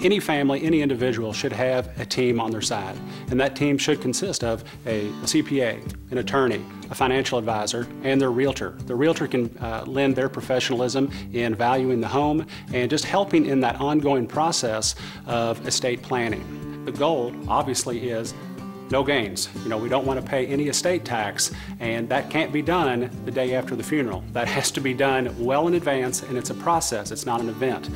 Any family, any individual should have a team on their side, and that team should consist of a CPA, an attorney, a financial advisor, and their realtor. The realtor can lend their professionalism in valuing the home and just helping in that ongoing process of estate planning. The goal, obviously, is no gains. We don't want to pay any estate tax, and that can't be done the day after the funeral. That has to be done well in advance, and it's a process, it's not an event.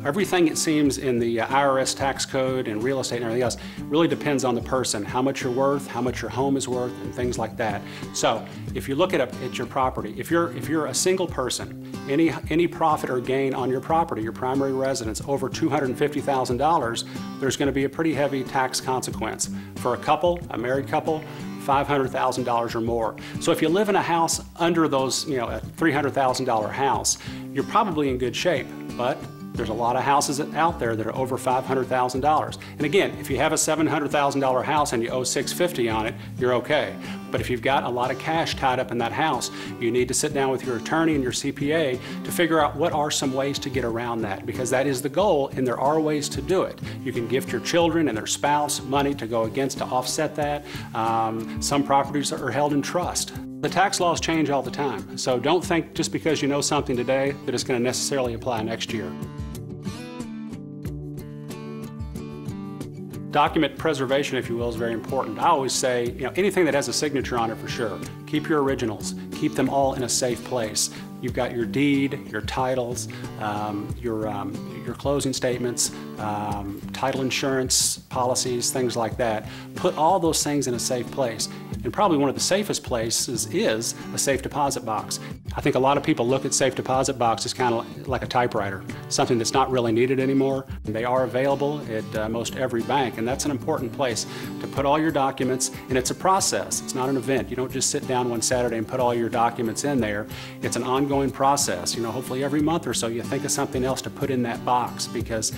Everything, it seems, in the IRS tax code and real estate and everything else really depends on the person, how much you're worth, how much your home is worth, and things like that. So if you look at your property, if you're a single person, any profit or gain on your property, your primary residence, over $250,000, there's going to be a pretty heavy tax consequence. For a couple, a married couple, $500,000 or more. So if you live in a house under those, a $300,000 house, you're probably in good shape, but there's a lot of houses out there that are over $500,000. And again, if you have a $700,000 house and you owe $650 on it, you're okay. But if you've got a lot of cash tied up in that house, you need to sit down with your attorney and your CPA to figure out what are some ways to get around that, because that is the goal, and there are ways to do it. You can gift your children and their spouse money to go against to offset that. Some properties are held in trust. The tax laws change all the time, so don't think just because you know something today that it's going to necessarily apply next year. Document preservation, if you will, is very important. I always say, anything that has a signature on it, for sure. Keep your originals. Keep them all in a safe place. You've got your deed, your titles, your closing statements, title insurance policies, things like that. Put all those things in a safe place. And probably one of the safest places is a safe deposit box. I think a lot of people look at safe deposit boxes kind of like a typewriter, something that's not really needed anymore. They are available at most every bank, and that's an important place to put all your documents, and it's a process. It's not an event. You don't just sit down one Saturday and put all your documents in there. It's an ongoing process. Hopefully every month or so you think of something else to put in that box, because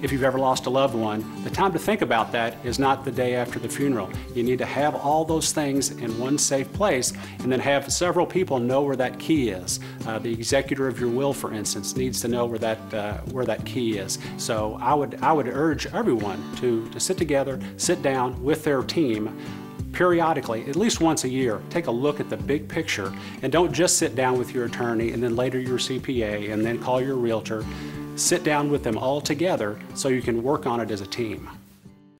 if you've ever lost a loved one, the time to think about that is not the day after the funeral. You need to have all those things in one safe place, and then have several people know where that key is. The executor of your will, for instance, needs to know where that key is. So I would urge everyone to sit together, sit down with their team periodically, at least once a year. Take a look at the big picture, and don't just sit down with your attorney and then later your CPA and then call your realtor. Sit down with them all together so you can work on it as a team.